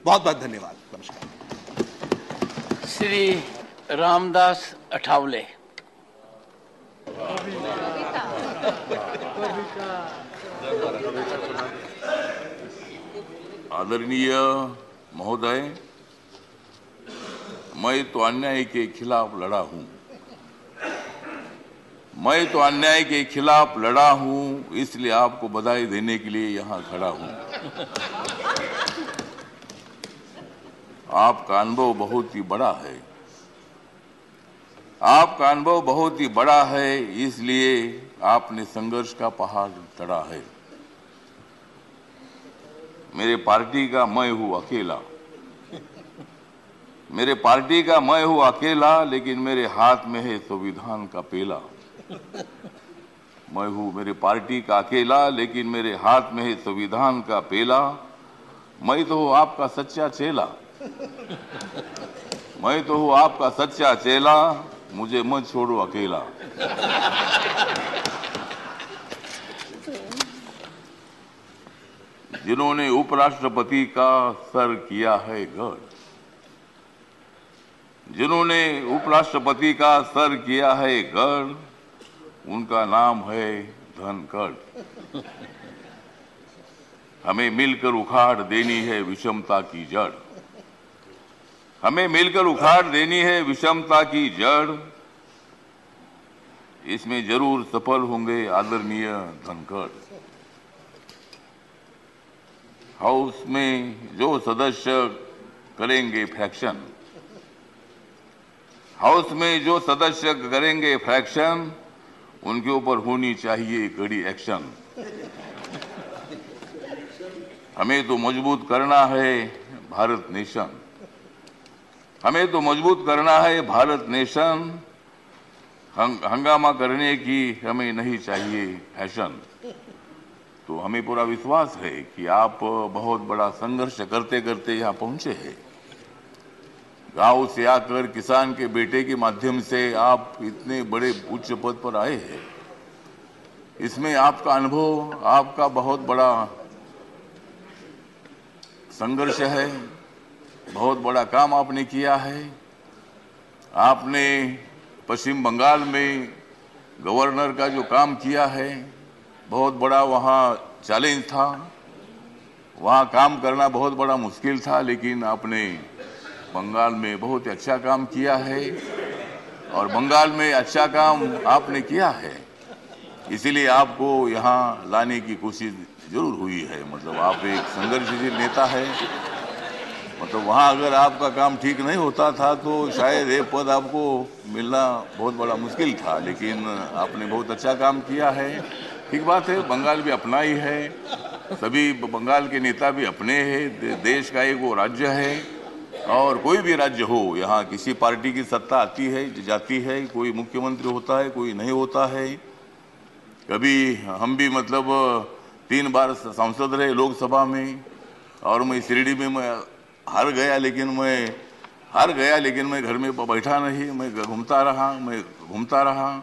बहुत बहुत धन्यवाद। नमस्कार। श्री रामदास अठावले। आदरणीय महोदय, मैं तो अन्याय के खिलाफ लड़ा हूं। मैं तो अन्याय के खिलाफ लड़ा हूं, इसलिए आपको बधाई देने के लिए यहां खड़ा हूं। आपका अनुभव बहुत ही बड़ा है। आपका अनुभव बहुत ही बड़ा है, इसलिए आपने संघर्ष का पहाड़ चढ़ा है। मेरे पार्टी का मैं हूं अकेला। मेरे पार्टी का मैं हूं अकेला, लेकिन मेरे हाथ में है संविधान का पेला। मैं हूं मेरे पार्टी का अकेला, लेकिन मेरे हाथ में है संविधान का पेला। मैं तो हूं आपका सच्चा चेला। मैं तो हूं आपका सच्चा चेला, मुझे मत छोड़ो अकेला। जिन्होंने उपराष्ट्रपति का सर किया है गढ़, जिन्होंने उपराष्ट्रपति का सर किया है गढ़, उनका नाम है धनखड़। हमें मिलकर उखाड़ देनी है विषमता की जड़। हमें मिलकर उखाड़ देनी है विषमता की जड़। इसमें जरूर सफल होंगे आदरणीय धनखड़। हाउस में जो सदस्य करेंगे फ्रैक्शन, हाउस में जो सदस्य करेंगे फ्रैक्शन, उनके ऊपर होनी चाहिए कड़ी एक्शन। हमें तो मजबूत करना है भारत नेशन। हमें तो मजबूत करना है भारत नेशन। हंगामा करने की हमें नहीं चाहिए फैशन। तो हमें पूरा विश्वास है कि आप बहुत बड़ा संघर्ष करते करते यहाँ पहुंचे हैं। गांव से आकर किसान के बेटे के माध्यम से आप इतने बड़े उच्च पद पर आए हैं। इसमें आपका अनुभव, आपका बहुत बड़ा संघर्ष है। बहुत बड़ा काम आपने किया है। आपने पश्चिम बंगाल में गवर्नर का जो काम किया है, बहुत बड़ा वहाँ चैलेंज था। वहाँ काम करना बहुत बड़ा मुश्किल था, लेकिन आपने बंगाल में बहुत ही अच्छा काम किया है। और बंगाल में अच्छा काम आपने किया है, इसीलिए आपको यहाँ लाने की कोशिश जरूर हुई है। मतलब आप एक संघर्षशील नेता है। मतलब वहाँ अगर आपका काम ठीक नहीं होता था तो शायद ये पद आपको मिलना बहुत बड़ा मुश्किल था, लेकिन आपने बहुत अच्छा काम किया है। ठीक बात है, बंगाल भी अपना ही है, सभी बंगाल के नेता भी अपने हैं। देश का एक वो राज्य है, और कोई भी राज्य हो, यहाँ किसी पार्टी की सत्ता आती है जाती है, कोई मुख्यमंत्री होता है, कोई नहीं होता है। कभी हम भी मतलब 3 बार सांसद रहे लोकसभा में, और मैं शिरडी में मैं हार गया, लेकिन मैं घर में बैठा नहीं, मैं घूमता रहा।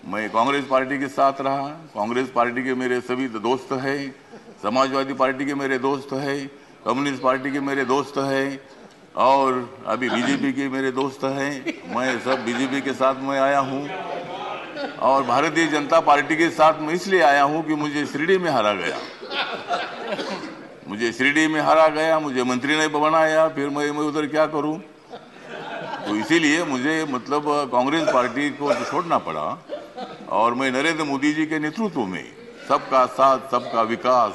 मैं कांग्रेस पार्टी के साथ रहा। कांग्रेस पार्टी के मेरे सभी दोस्त हैं, समाजवादी पार्टी के मेरे दोस्त हैं, कम्युनिस्ट पार्टी के मेरे दोस्त हैं, और अभी बीजेपी के मेरे दोस्त हैं। मैं सब बीजेपी के साथ में आया हूँ, और भारतीय जनता पार्टी के साथ मैं इसलिए आया हूँ कि मुझे शिरडी में हारा गया। मुझे मंत्री ने बनाया, फिर मैं उधर क्या करूँ। तो इसीलिए मुझे मतलब कांग्रेस पार्टी को छोड़ना पड़ा, और मैं नरेंद्र मोदी जी के नेतृत्व में सबका साथ सबका विकास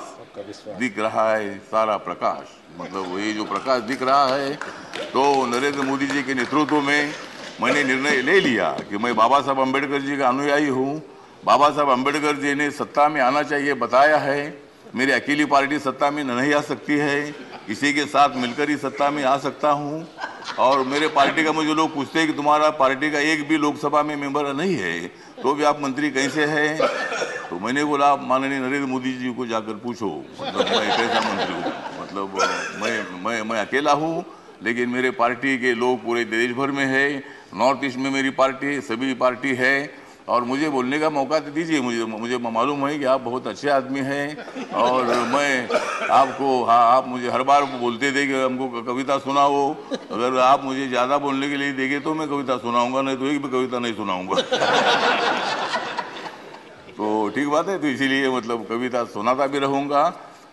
दिख रहा है, सारा प्रकाश, मतलब ये जो प्रकाश दिख रहा है, तो नरेंद्र मोदी जी के नेतृत्व में मैंने निर्णय ले लिया कि मैं बाबा साहब अम्बेडकर जी का अनुयायी हूँ। बाबा साहब अम्बेडकर जी ने सत्ता में आना चाहिए बताया है। मेरी अकेली पार्टी सत्ता में नहीं आ सकती है, किसी के साथ मिलकर ही सत्ता में आ सकता हूँ। और मेरे पार्टी का मुझे लोग पूछते हैं कि तुम्हारा पार्टी का एक भी लोकसभा में मेंबर नहीं है, तो भी आप मंत्री कैसे हैं। तो मैंने बोला, आप माननीय नरेंद्र मोदी जी को जाकर पूछो, मतलब मैं कैसा मंत्री हूँ। मतलब मैं अकेला हूँ, लेकिन मेरे पार्टी के लोग पूरे देश भर में है। नॉर्थ ईस्ट में मेरी पार्टी, सभी पार्टी है, और मुझे बोलने का मौका तो दीजिए। मुझे मालूम है कि आप बहुत अच्छे आदमी हैं और मैं आपको, हाँ, आप मुझे हर बार बोलते थे कि हमको कविता सुनाओ। अगर आप मुझे ज़्यादा बोलने के लिए देंगे तो मैं कविता सुनाऊंगा, नहीं तो एक भी कविता नहीं सुनाऊंगा। तो ठीक बात है, तो इसीलिए मतलब कविता सुनाता भी रहूंगा।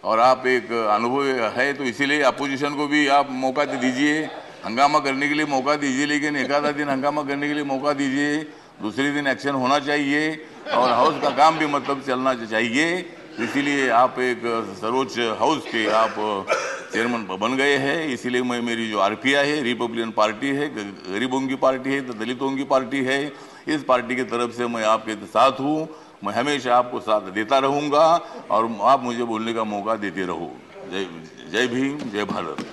और आप एक अनुभव है तो इसीलिए अपोजिशन को भी आप मौका दीजिए, हंगामा करने के लिए मौका दीजिए, लेकिन एक आधा दिन हंगामा करने के लिए मौका दीजिए, दूसरे दिन एक्शन होना चाहिए और हाउस का काम भी मतलब चलना चाहिए। इसीलिए आप एक सर्वोच्च हाउस के आप चेयरमैन बन गए हैं। इसीलिए मैं, मेरी जो आरपीआई है, रिपब्लिकन पार्टी है, गरीबों की पार्टी है, दलितों की पार्टी है, इस पार्टी की तरफ से मैं आपके साथ हूँ। मैं हमेशा आपको साथ देता रहूंगा और आप मुझे बोलने का मौका देते रहो। जय जय भीम, जय भारत।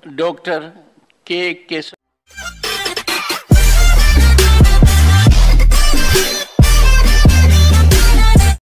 डॉक्टर के